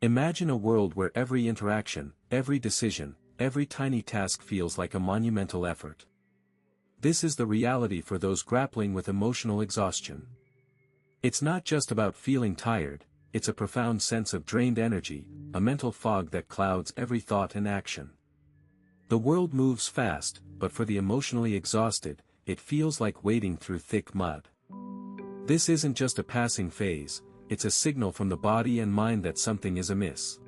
Imagine a world where every interaction, every decision, every tiny task feels like a monumental effort. This is the reality for those grappling with emotional exhaustion. It's not just about feeling tired, it's a profound sense of drained energy, a mental fog that clouds every thought and action. The world moves fast, but for the emotionally exhausted, it feels like wading through thick mud. This isn't just a passing phase, it's a signal from the body and mind that something is amiss.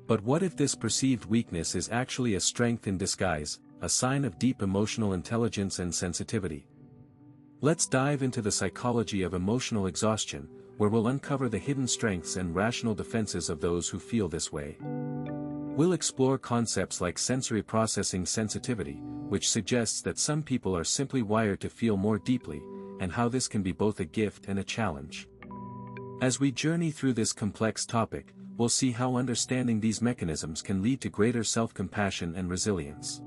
But what if this perceived weakness is actually a strength in disguise, a sign of deep emotional intelligence and sensitivity? Let's dive into the psychology of emotional exhaustion, where we'll uncover the hidden strengths and rational defenses of those who feel this way. We'll explore concepts like sensory processing sensitivity, which suggests that some people are simply wired to feel more deeply, and how this can be both a gift and a challenge. As we journey through this complex topic, we'll see how understanding these mechanisms can lead to greater self-compassion and resilience.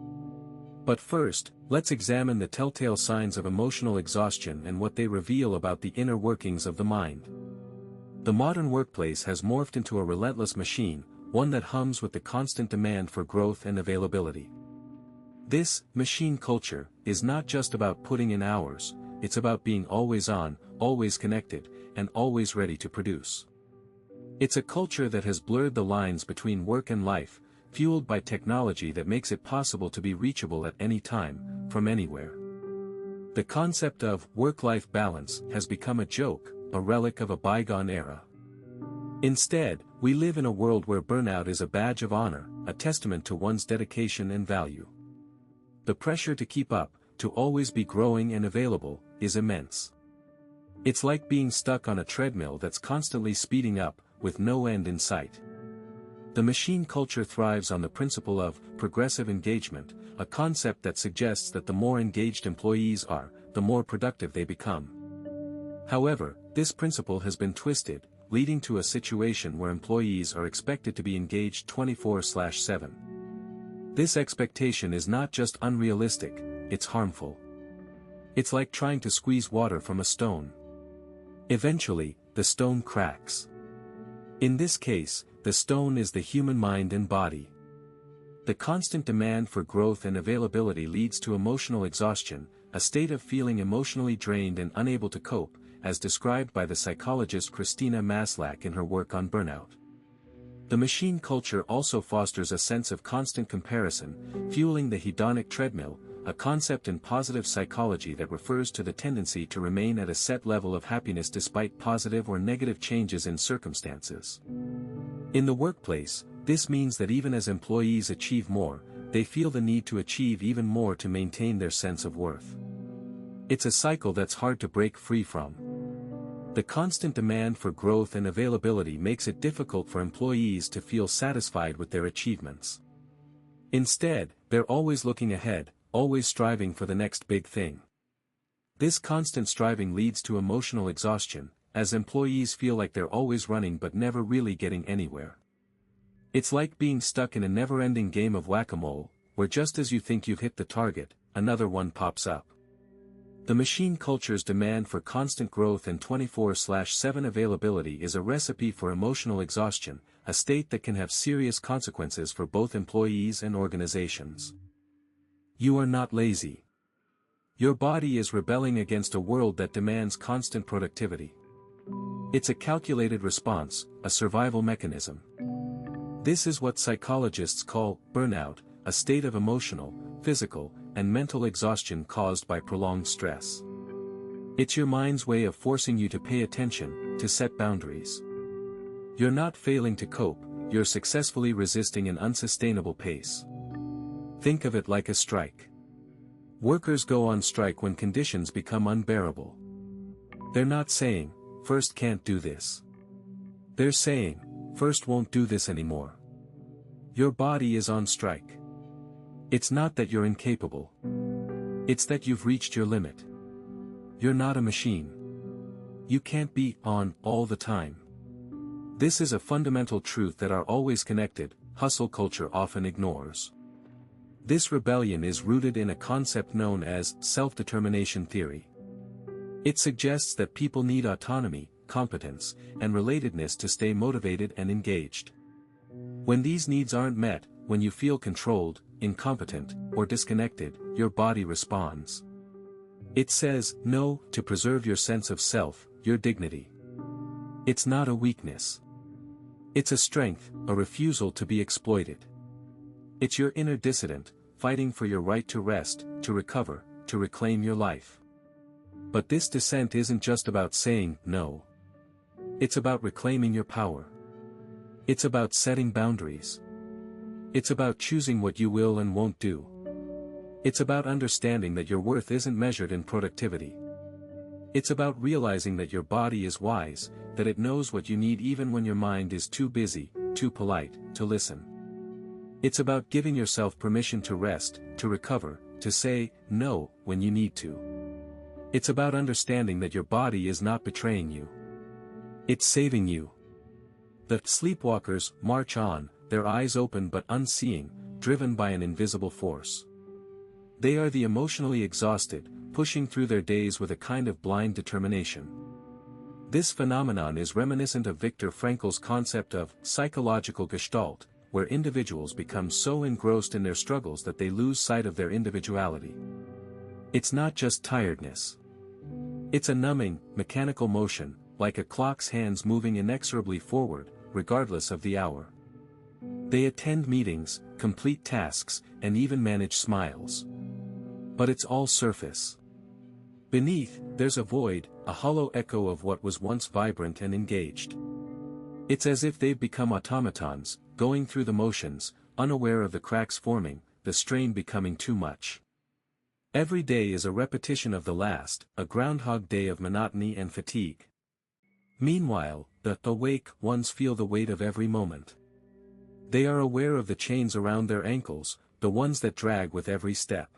But first, let's examine the telltale signs of emotional exhaustion and what they reveal about the inner workings of the mind. The modern workplace has morphed into a relentless machine, one that hums with the constant demand for growth and availability. This machine culture is not just about putting in hours, it's about being always on, always connected, and always ready to produce. It's a culture that has blurred the lines between work and life, fueled by technology that makes it possible to be reachable at any time, from anywhere. The concept of work-life balance has become a joke, a relic of a bygone era. Instead, we live in a world where burnout is a badge of honor, a testament to one's dedication and value. The pressure to keep up, to always be growing and available, is immense. It's like being stuck on a treadmill that's constantly speeding up, with no end in sight. The machine culture thrives on the principle of progressive engagement, a concept that suggests that the more engaged employees are, the more productive they become. However, this principle has been twisted, leading to a situation where employees are expected to be engaged 24/7. This expectation is not just unrealistic, it's harmful. It's like trying to squeeze water from a stone. Eventually, the stone cracks. In this case, the stone is the human mind and body. The constant demand for growth and availability leads to emotional exhaustion, a state of feeling emotionally drained and unable to cope, as described by the psychologist Christina Maslach in her work on burnout. The machine culture also fosters a sense of constant comparison, fueling the hedonic treadmill, a concept in positive psychology that refers to the tendency to remain at a set level of happiness despite positive or negative changes in circumstances. In the workplace, this means that even as employees achieve more, they feel the need to achieve even more to maintain their sense of worth. It's a cycle that's hard to break free from. The constant demand for growth and availability makes it difficult for employees to feel satisfied with their achievements. Instead, they're always looking ahead, always striving for the next big thing. This constant striving leads to emotional exhaustion, as employees feel like they're always running but never really getting anywhere. It's like being stuck in a never-ending game of whack-a-mole, where just as you think you've hit the target, another one pops up. The machine culture's demand for constant growth and 24/7 availability is a recipe for emotional exhaustion, a state that can have serious consequences for both employees and organizations. You are not lazy. Your body is rebelling against a world that demands constant productivity. It's a calculated response, a survival mechanism. This is what psychologists call burnout, a state of emotional, physical, and mental exhaustion caused by prolonged stress. It's your mind's way of forcing you to pay attention, to set boundaries. You're not failing to cope, you're successfully resisting an unsustainable pace. Think of it like a strike. Workers go on strike when conditions become unbearable. They're not saying, "First can't do this." They're saying, "First won't do this anymore." Your body is on strike. It's not that you're incapable. It's that you've reached your limit. You're not a machine. You can't be on all the time. This is a fundamental truth that our always connected, hustle culture often ignores. This rebellion is rooted in a concept known as self-determination theory. It suggests that people need autonomy, competence, and relatedness to stay motivated and engaged. When these needs aren't met, when you feel controlled, incompetent, or disconnected, your body responds. It says no to preserve your sense of self, your dignity. It's not a weakness. It's a strength, a refusal to be exploited. It's your inner dissident, fighting for your right to rest, to recover, to reclaim your life. But this dissent isn't just about saying no. It's about reclaiming your power. It's about setting boundaries. It's about choosing what you will and won't do. It's about understanding that your worth isn't measured in productivity. It's about realizing that your body is wise, that it knows what you need even when your mind is too busy, too polite, to listen. It's about giving yourself permission to rest, to recover, to say no when you need to. It's about understanding that your body is not betraying you. It's saving you. The sleepwalkers march on, their eyes open but unseeing, driven by an invisible force. They are the emotionally exhausted, pushing through their days with a kind of blind determination. This phenomenon is reminiscent of Viktor Frankl's concept of psychological gestalt, where individuals become so engrossed in their struggles that they lose sight of their individuality. It's not just tiredness. It's a numbing, mechanical motion, like a clock's hands moving inexorably forward, regardless of the hour. They attend meetings, complete tasks, and even manage smiles. But it's all surface. Beneath, there's a void, a hollow echo of what was once vibrant and engaged. It's as if they've become automatons, going through the motions, unaware of the cracks forming, the strain becoming too much. Every day is a repetition of the last, a groundhog day of monotony and fatigue. Meanwhile, the awake ones feel the weight of every moment. They are aware of the chains around their ankles, the ones that drag with every step.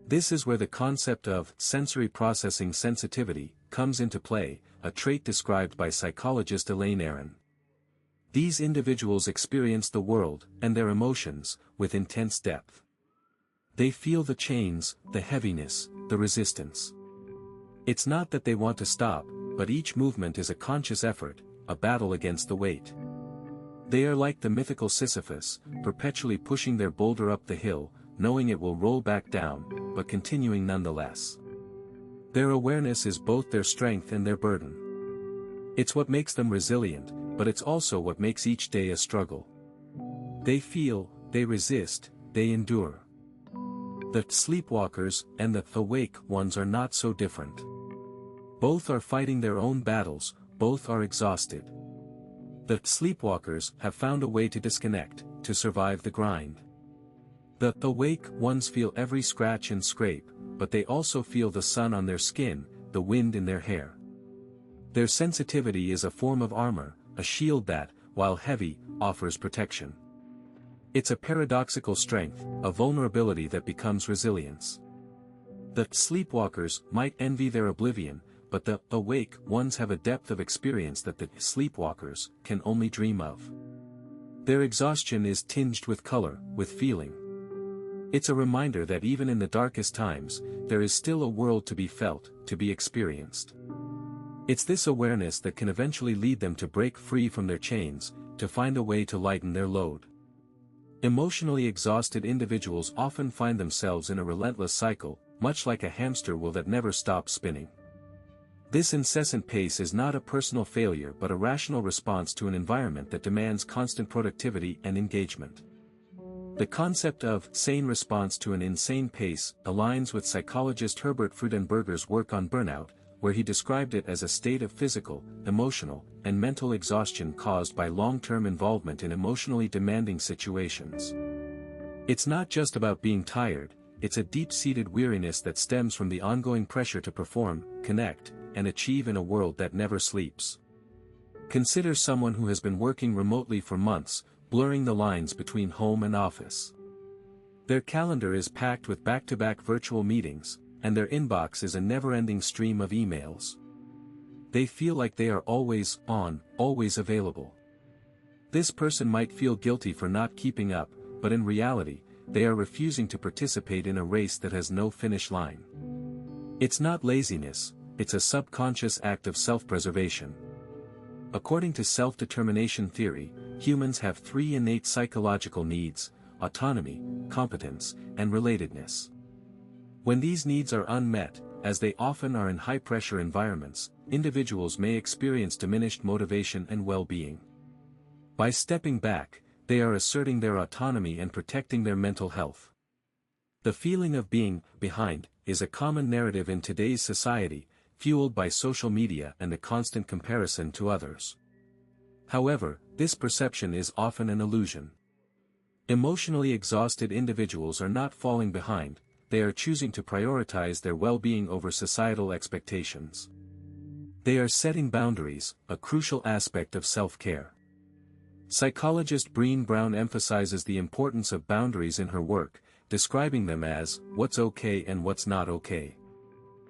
This is where the concept of sensory processing sensitivity comes into play, a trait described by psychologist Elaine Aron. These individuals experience the world, and their emotions, with intense depth. They feel the chains, the heaviness, the resistance. It's not that they want to stop, but each movement is a conscious effort, a battle against the weight. They are like the mythical Sisyphus, perpetually pushing their boulder up the hill, knowing it will roll back down, but continuing nonetheless. Their awareness is both their strength and their burden. It's what makes them resilient, but it's also what makes each day a struggle. They feel, they resist, they endure. The sleepwalkers and the awake ones are not so different. Both are fighting their own battles, both are exhausted. The sleepwalkers have found a way to disconnect, to survive the grind. The awake ones feel every scratch and scrape, but they also feel the sun on their skin, the wind in their hair. Their sensitivity is a form of armor, a shield that, while heavy, offers protection. It's a paradoxical strength, a vulnerability that becomes resilience. The sleepwalkers might envy their oblivion, but the awake ones have a depth of experience that the sleepwalkers can only dream of. Their exhaustion is tinged with color, with feeling. It's a reminder that even in the darkest times, there is still a world to be felt, to be experienced. It's this awareness that can eventually lead them to break free from their chains, to find a way to lighten their load. Emotionally exhausted individuals often find themselves in a relentless cycle, much like a hamster wheel that never stops spinning. This incessant pace is not a personal failure but a rational response to an environment that demands constant productivity and engagement. The concept of sane response to an insane pace aligns with psychologist Herbert Freudenberger's work on burnout, where he described it as a state of physical, emotional, and mental exhaustion caused by long-term involvement in emotionally demanding situations. It's not just about being tired, it's a deep-seated weariness that stems from the ongoing pressure to perform, connect, and achieve in a world that never sleeps. Consider someone who has been working remotely for months, blurring the lines between home and office. Their calendar is packed with back-to-back virtual meetings, and their inbox is a never-ending stream of emails. They feel like they are always on, always available. This person might feel guilty for not keeping up, but in reality, they are refusing to participate in a race that has no finish line. It's not laziness, it's a subconscious act of self-preservation. According to self-determination theory, humans have three innate psychological needs: autonomy, competence, and relatedness. When these needs are unmet, as they often are in high-pressure environments, individuals may experience diminished motivation and well-being. By stepping back, they are asserting their autonomy and protecting their mental health. The feeling of being behind is a common narrative in today's society, fueled by social media and a constant comparison to others. However, this perception is often an illusion. Emotionally exhausted individuals are not falling behind, they are choosing to prioritize their well-being over societal expectations. They are setting boundaries, a crucial aspect of self-care. Psychologist Brené Brown emphasizes the importance of boundaries in her work, describing them as what's okay and what's not okay.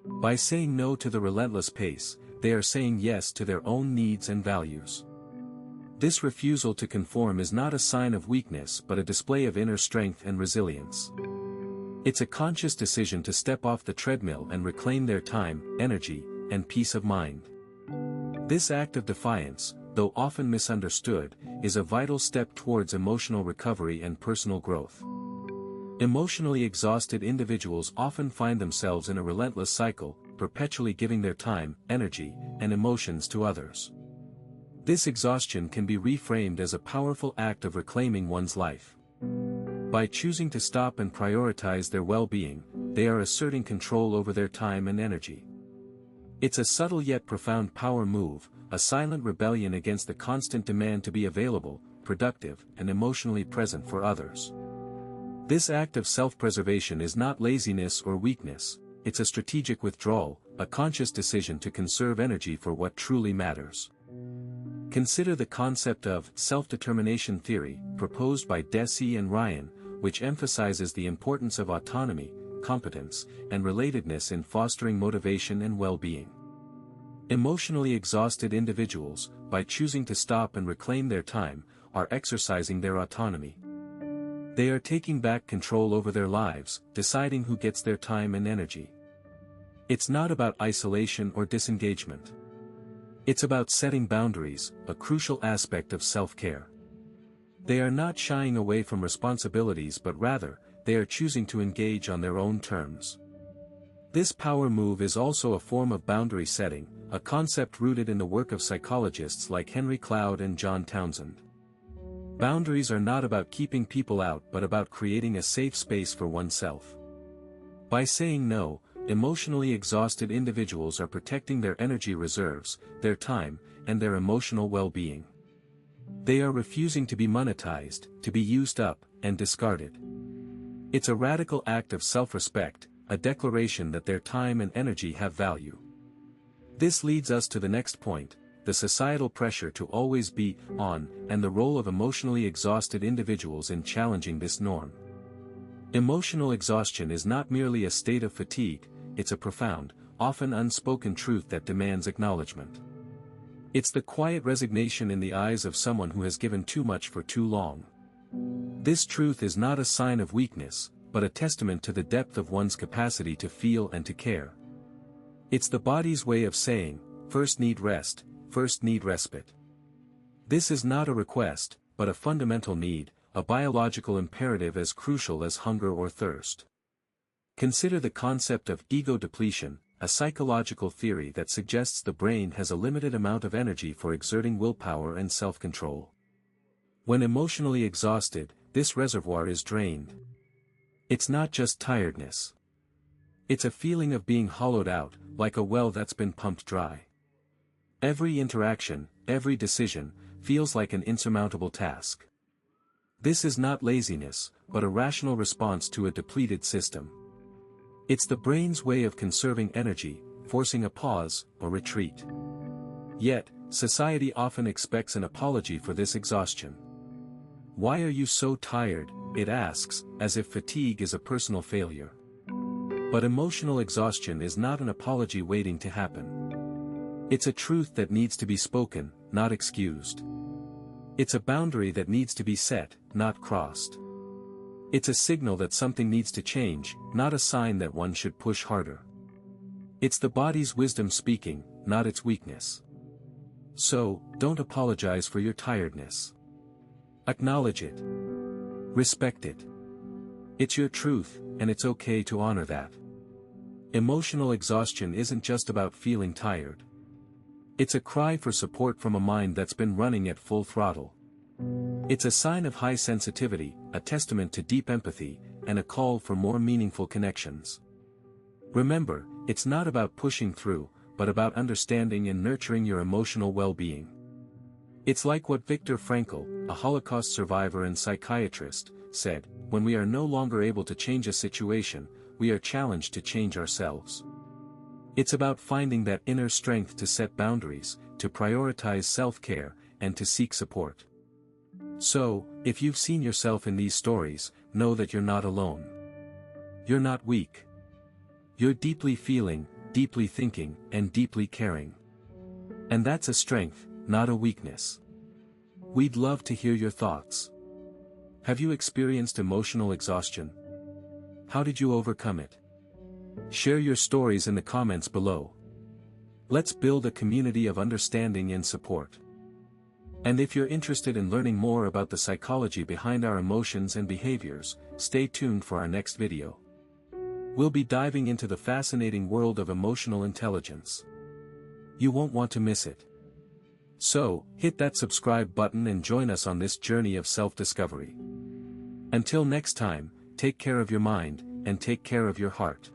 By saying no to the relentless pace, they are saying yes to their own needs and values. This refusal to conform is not a sign of weakness but a display of inner strength and resilience. It's a conscious decision to step off the treadmill and reclaim their time, energy, and peace of mind. This act of defiance, though often misunderstood, is a vital step towards emotional recovery and personal growth. Emotionally exhausted individuals often find themselves in a relentless cycle, perpetually giving their time, energy, and emotions to others. This exhaustion can be reframed as a powerful act of reclaiming one's life. By choosing to stop and prioritize their well-being, they are asserting control over their time and energy. It's a subtle yet profound power move, a silent rebellion against the constant demand to be available, productive, and emotionally present for others. This act of self-preservation is not laziness or weakness, it's a strategic withdrawal, a conscious decision to conserve energy for what truly matters. Consider the concept of self-determination theory, proposed by Deci and Ryan, which emphasizes the importance of autonomy, competence, and relatedness in fostering motivation and well-being. Emotionally exhausted individuals, by choosing to stop and reclaim their time, are exercising their autonomy. They are taking back control over their lives, deciding who gets their time and energy. It's not about isolation or disengagement. It's about setting boundaries, a crucial aspect of self-care. They are not shying away from responsibilities but rather, they are choosing to engage on their own terms. This power move is also a form of boundary setting, a concept rooted in the work of psychologists like Henry Cloud and John Townsend. Boundaries are not about keeping people out but about creating a safe space for oneself. By saying no, emotionally exhausted individuals are protecting their energy reserves, their time, and their emotional well-being. They are refusing to be monetized, to be used up, and discarded. It's a radical act of self-respect, a declaration that their time and energy have value. This leads us to the next point, the societal pressure to always be on, and the role of emotionally exhausted individuals in challenging this norm. Emotional exhaustion is not merely a state of fatigue, it's a profound, often unspoken truth that demands acknowledgement. It's the quiet resignation in the eyes of someone who has given too much for too long. This truth is not a sign of weakness, but a testament to the depth of one's capacity to feel and to care. It's the body's way of saying, first need rest, first need respite. This is not a request, but a fundamental need, a biological imperative as crucial as hunger or thirst. Consider the concept of ego depletion, a psychological theory that suggests the brain has a limited amount of energy for exerting willpower and self-control. When emotionally exhausted, this reservoir is drained. It's not just tiredness. It's a feeling of being hollowed out, like a well that's been pumped dry. Every interaction, every decision, feels like an insurmountable task. This is not laziness, but a rational response to a depleted system. It's the brain's way of conserving energy, forcing a pause, or retreat. Yet, society often expects an apology for this exhaustion. Why are you so tired? It asks, as if fatigue is a personal failure. But emotional exhaustion is not an apology waiting to happen. It's a truth that needs to be spoken, not excused. It's a boundary that needs to be set, not crossed. It's a signal that something needs to change, not a sign that one should push harder. It's the body's wisdom speaking, not its weakness. So, don't apologize for your tiredness. Acknowledge it. Respect it. It's your truth, and it's okay to honor that. Emotional exhaustion isn't just about feeling tired. It's a cry for support from a mind that's been running at full throttle. It's a sign of high sensitivity, a testament to deep empathy, and a call for more meaningful connections. Remember, it's not about pushing through, but about understanding and nurturing your emotional well-being. It's like what Viktor Frankl, a Holocaust survivor and psychiatrist, said, "When we are no longer able to change a situation, we are challenged to change ourselves." It's about finding that inner strength to set boundaries, to prioritize self-care, and to seek support. So, if you've seen yourself in these stories, know that you're not alone. You're not weak. You're deeply feeling, deeply thinking, and deeply caring. And that's a strength, not a weakness. We'd love to hear your thoughts. Have you experienced emotional exhaustion? How did you overcome it? Share your stories in the comments below. Let's build a community of understanding and support. And if you're interested in learning more about the psychology behind our emotions and behaviors, stay tuned for our next video. We'll be diving into the fascinating world of emotional intelligence. You won't want to miss it. So, hit that subscribe button and join us on this journey of self-discovery. Until next time, take care of your mind, and take care of your heart.